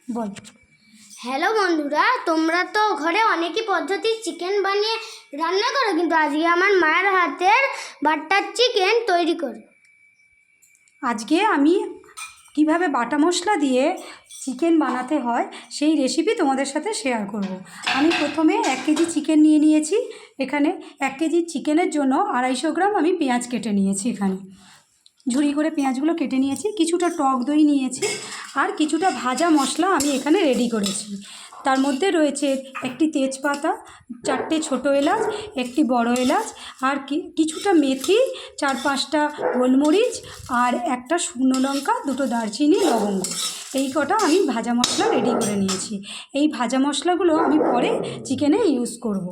বল। Hello বন্ধুরা, তোমরা তো ঘরে অনেকই পদ্ধতির চিকেন বানিয়ে রান্না করো, কিন্তু আজকে আমার মায়ের হাতের বাটার চিকেন তৈরি করো। আজকে আমি কিভাবে বাটা মশলা দিয়ে চিকেন বানাতে হয় সেই রেসিপি তোমাদের সাথে শেয়ার করব। আমি প্রথমে 1 কেজি চিকেন নিয়ে নিয়েছি। এখানে 1 কেজি চিকেনের জন্য 250 গ্রাম আমি পেঁয়াজ কেটে নিয়েছি। এখানে ঝুরি করে পেঁয়াজগুলো কেটে নিয়েছি। কিছুটা টক দই নিয়েছি, আর কিছুটা ভাজা মশলা আমি এখানে রেডি করেছি। তার মধ্যে রয়েছে একটি তেজপাতা, 4টে ছোটো এলাচ, একটি বড় এলাচ, আর কিছুটা মেথি, 4-5টা গোলমরিচ, আর একটা শুকনো লঙ্কা, 2টো দারচিনি, লবঙ্গ। এই কটা আমি ভাজা মশলা রেডি করে নিয়েছি। এই ভাজা মশলাগুলো আমি পরে চিকেনে ইউজ করব।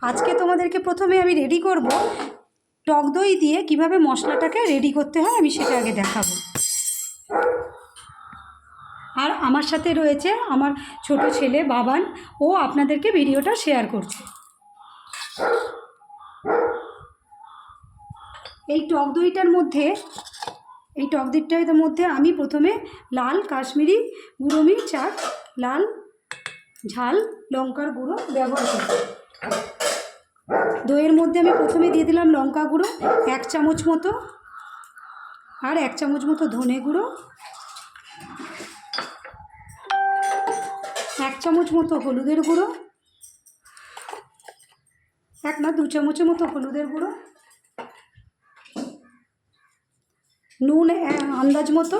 আজকে তোমাদেরকে প্রথমে আমি রেডি করব টক দই দিয়ে কিভাবে মশলাটাকে রেডি করতে হয়, আমি সেটা আগে দেখাবো। আর আমার সাথে রয়েছে আমার ছোট ছেলে বাবান, ও আপনাদেরকে ভিডিওটা শেয়ার করছে। এই টক দইটার মধ্যে আমি প্রথমে লাল কাশ্মীরি গুঁড়ো মির্চ আর লাল ঝাল লঙ্কার গুঁড়ো ব্যবহার করব। দইয়ের মধ্যে আমি প্রথমে দিয়ে দিলাম লঙ্কা গুঁড়ো 1 চামচ মতো, আর 1 চামচ মতো ধনে গুঁড়ো, 1 চামচ মতো হলুদের গুঁড়ো, 2 চামচের মতো হলুদের গুঁড়ো, নুন আন্দাজ মতো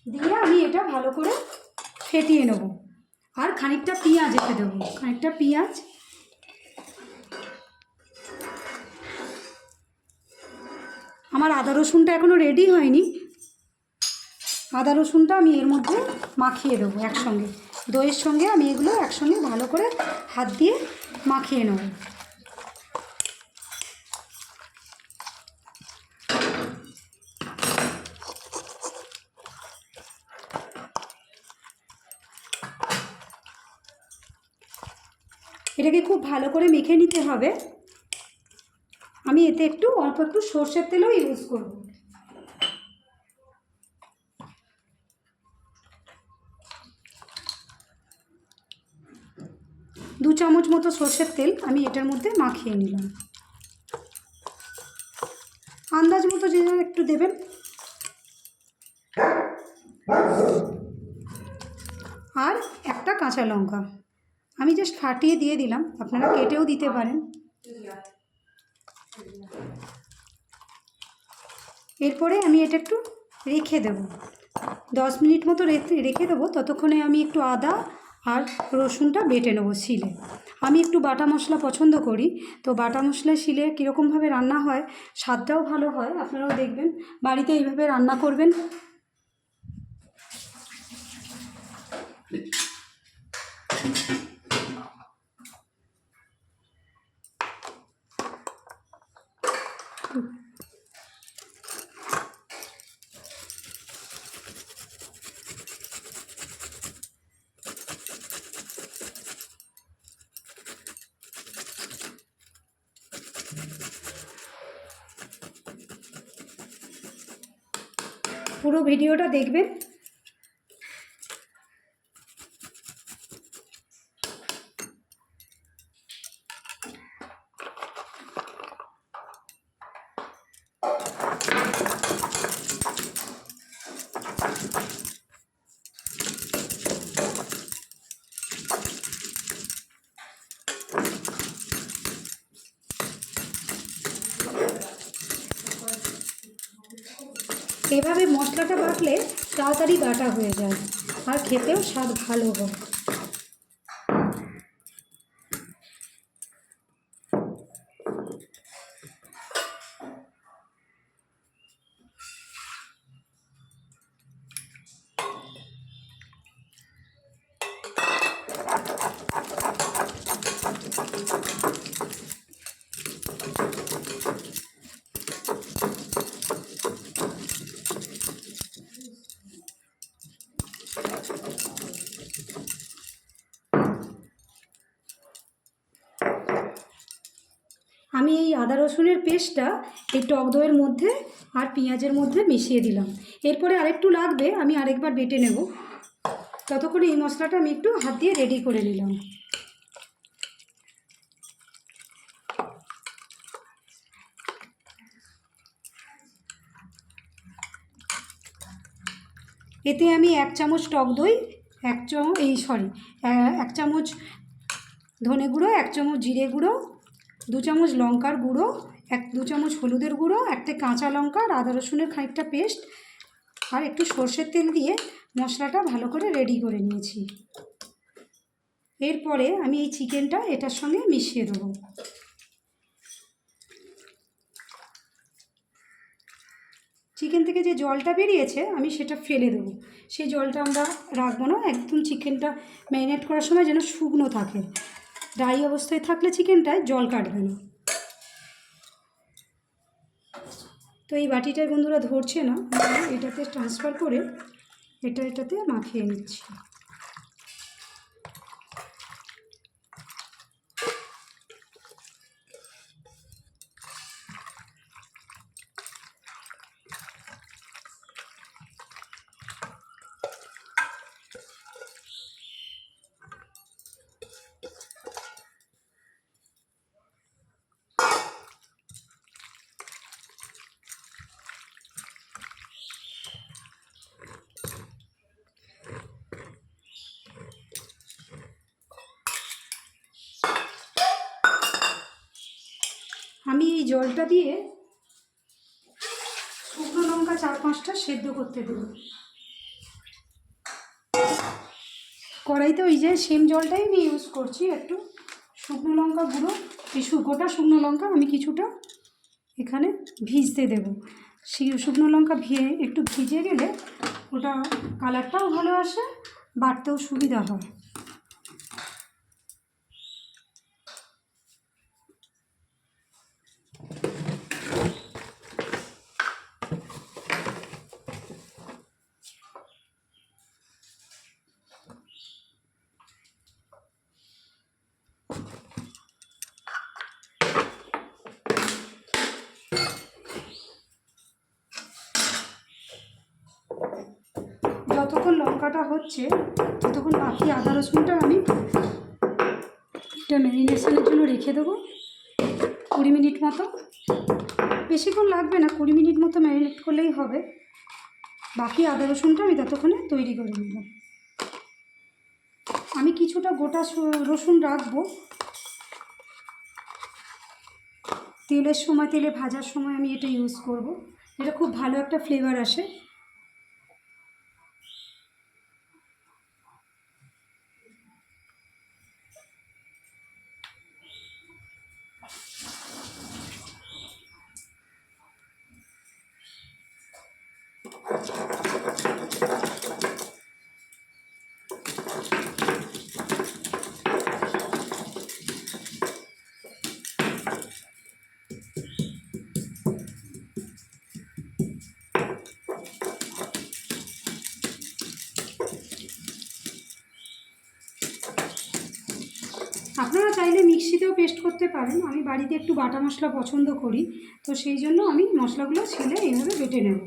দিয়ে আমি এটা ভালো করে ফেটিয়ে নেব। আর খানিকটা পেঁয়াজ এতে দেবো, খানিকটা পেঁয়াজ। আমার আদা রসুনটা এখনও রেডি হয়নি। আদা রসুনটা আমি এর মধ্যে মাখিয়ে দেবো একসঙ্গে। দইয়ের সঙ্গে আমি এগুলো একসঙ্গে ভালো করে হাত দিয়ে মাখিয়ে নেব। এটাকে খুব ভালো করে মেখে নিতে হবে। আমি এতে অল্প একটু সর্ষের তেলও ইউজ করব। দু চামচ মতো সর্ষের তেল আমি এটার মধ্যে মাখিয়ে নিলাম। আন্দাজ মতো যে একটু দেবেন। আর একটা কাঁচা লঙ্কা আমি জাস্ট ফাটিয়ে দিয়ে দিলাম, আপনারা কেটেও দিতে পারেন। এরপরে আমি এটা একটু রেখে দেব, 10 মিনিট মতো রেখে দেবো। ততক্ষণে আমি একটু আদা আর রসুনটা বেটে নেবো শিলে। আমি একটু বাটা মশলা পছন্দ করি, তো বাটা মশলা শিলে কীরকমভাবে রান্না হয়, স্বাদটাও ভালো হয়। আপনারাও দেখবেন, বাড়িতে এইভাবে রান্না করবেন। পুরো ভিডিওটা দেখবেন। এভাবে মশলাটা বাটলে তাড়াতাড়ি বাটা হয়ে যায়, আর খেতেও স্বাদ ভালো হয়। আমি এই আদা রসুনের পেস্টটা এই টক দইয়ের মধ্যে আর পেঁয়াজের মধ্যে মিশিয়ে দিলাম। এরপরে আরেকটু লাগবে, আমি আরেকবার বেটে নেব। ততক্ষণে এই মশলাটা আমি একটু হাত দিয়ে রেডি করে নিলাম। এতে আমি 1 চামচ টক দই, 1 চামচ ধনে গুঁড়ো, 1 চামচ জিরে গুঁড়ো, 2 চামচ লঙ্কার গুঁড়ো, 2 চামচ হলুদের গুঁড়ো, 1টে কাঁচা লঙ্কা আর আদা রসুনের খানিকটা পেস্ট আর একটু সর্ষের তেল দিয়ে মশলাটা ভালো করে রেডি করে নিয়েছি। এরপরে আমি এই চিকেনটা এটার সঙ্গে মিশিয়ে দেবো। চিকেন থেকে যে জলটা বেরিয়েছে আমি সেটা ফেলে দেবো। সেই জলটা আমরা রাখবো না, একদম চিকেনটা ম্যারিনেট করার সময় যেন শুকনো থাকে। ড্রাই অবস্থায় থাকলে চিকেনটায় জল কাটবে না। তো এই বাটিটায় বন্ধুরা ধরছে না, আমি এটাতে ট্রান্সফার করে এটাতে মাখিয়ে নিচ্ছি। আমি এই জলটা দিয়ে শুকনো লঙ্কা 4-5টা সেদ্ধ করতে দেব। কড়াইতে ওই যে সেম জলটাই আমি ইউজ করছি। একটু শুকনো লঙ্কা গুঁড়ো, এই গোটা শুকনো লঙ্কা আমি কিছুটা এখানে ভিজতে দেব। শুকনো লঙ্কা একটু ভিজে গেলে ওটা কালারটাও ভালো আসে, বাটতেও সুবিধা হয়। যতক্ষণ লঙ্কাটা হচ্ছে ততক্ষণ বাকি আদা রসুনটা আমি এটা ম্যারিনেশনের জন্য রেখে দেবো 20 মিনিট মতো। বেশিক্ষণ লাগবে না, 20 মিনিট মতো ম্যারিনেট করলেই হবে। বাকি আদা রসুনটা আমি ততক্ষণে তৈরি করে নেব। আমি কিছুটা গোটা রসুন রাখবো, তেলে ভাজার সময় আমি এটা ইউজ করব। এটা খুব ভালো একটা ফ্লেভার আসে। আপনারা চাইলে মিক্সিতেও পেস্ট করতে পারেন। আমি বাড়িতে একটু বাটা মশলা পছন্দ করি, তো সেই জন্য আমি মশলাগুলো ছিলে এইভাবে বেটে নেব।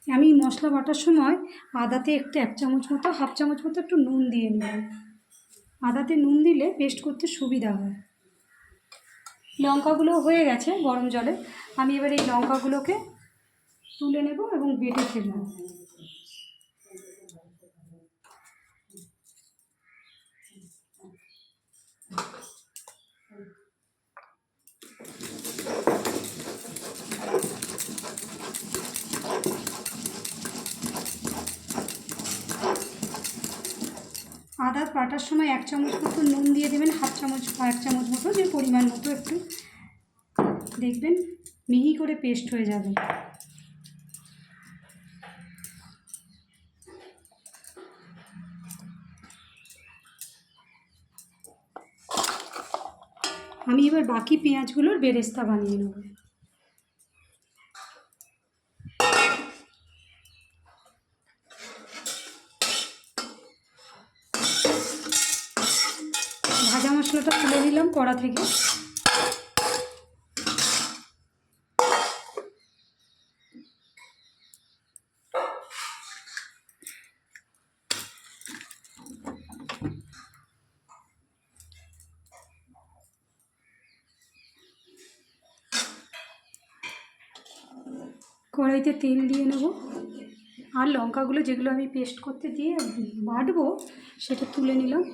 আমি মশলা বাটার সময় আদাতে একটু 1 চামচ মতো, 1/2 চামচ মতো একটু নুন দিয়ে নেব। আদাতে নুন দিলে পেস্ট করতে সুবিধা হয়। লঙ্কাগুলো হয়ে গেছে গরম জলে, আমি এবার এই লঙ্কাগুলোকে তুলে নেব এবং বেটে ফেলব। আদা বাটার সময় 1 চামচ মতো নুন দিয়ে দেবেন, 1/2 চামচ বা 1 চামচ মতো, যে পরিমাণ মতো একটু, দেখবেন মিহি করে পেস্ট হয়ে যাবে। আমি এবার বাকি পেঁয়াজগুলোর বেরেস্তা বানিয়ে নেব। ভাজা মশলাটা তুলে নিলাম কড়া থেকে। কড়াইতে তেল দিয়ে নেব, আর লঙ্কাগুলো যেগুলো আমি পেস্ট করতে দিয়ে বাটবো সেটা তুলে নিলাম।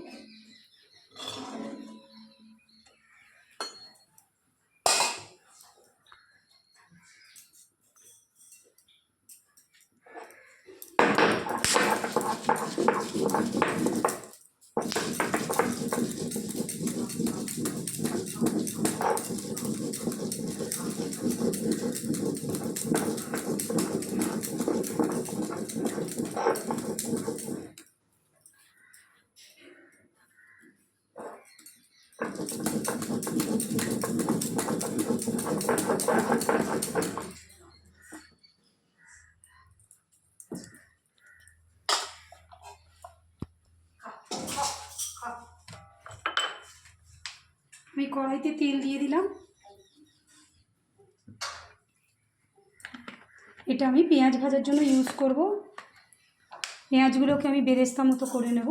আমি কড়াইতে তেল দিয়ে দিলাম। এটা আমি পেঁয়াজ ভাজার জন্য ইউজ করব। পেঁয়াজগুলোকে আমি বেরেস্তা মতো করে নেব।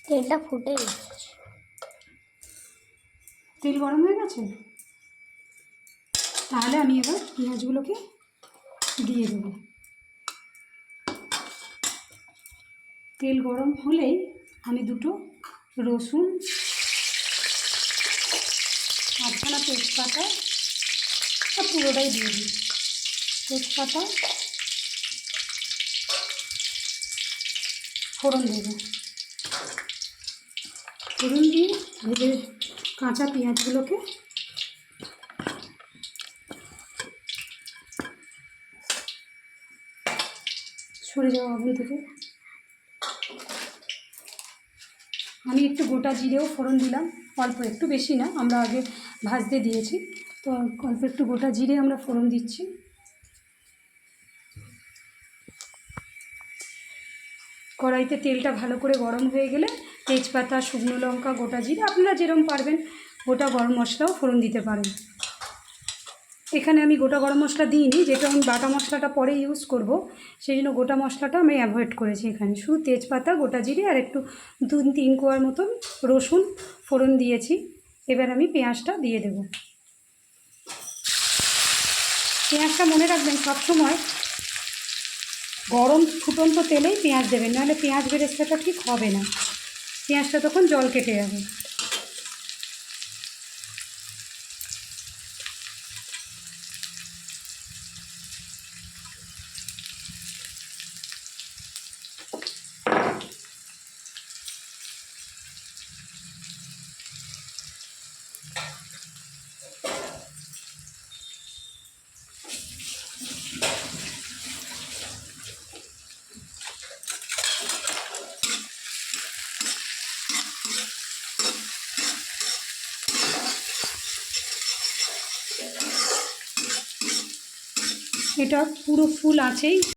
তেলটা ফুটে গেছে। তেল গরম হয়ে গেছে, তাহলে আমি এবার পেঁয়াজগুলোকে দিয়ে দেবো। তেল গরম হলেই আমি দুটো রসুন, আধখানা তেজপাতা, পুরোটাই দিয়ে দিই। তেজপাতা ফোড়ন দেবো। ফোড়ন দিয়ে ভেজে কাঁচা পেঁয়াজগুলোকে সরে যাওয়া আগুন থেকে আমি একটু গোটা জিরেও ফোড়ন দিলাম, অল্প একটু, বেশি না, আমরা আগে ভাজতে দিয়েছি তো অল্প একটু গোটা জিরে আমরা ফোড়ন দিচ্ছি। কড়াইতে তেলটা ভালো করে গরম হয়ে গেলে তেজপাতা, শুকনো লঙ্কা, গোটা জিরে, আপনারা যেরকম পারবেন গোটা গরম মশলাও ফোড়ন দিতে পারেন। এখানে আমি গোটা গরম মশলা দিইনি, যেটা আমি বাটা মশলাটা পরে ইউজ করব, সেই জন্য গোটা মশলাটা আমি অ্যাভয়েড করেছি। এখানে শুধু তেজপাতা, গোটা জিরে আর একটু 2-3 কোয়ার মতন রসুন ফোড়ন দিয়েছি। এবার আমি পেঁয়াজটা দিয়ে দেব। পেঁয়াজটা মনে রাখবেন সবসময় গরম ফুটন্ত তেলেই পেঁয়াজ দেবেন, নাহলে পেঁয়াজ বেরেস্তাটা ঠিক হবে না, পেঁয়াজটা তখন জল কেটে যাবে। এটা পুরো ফুল আছেই।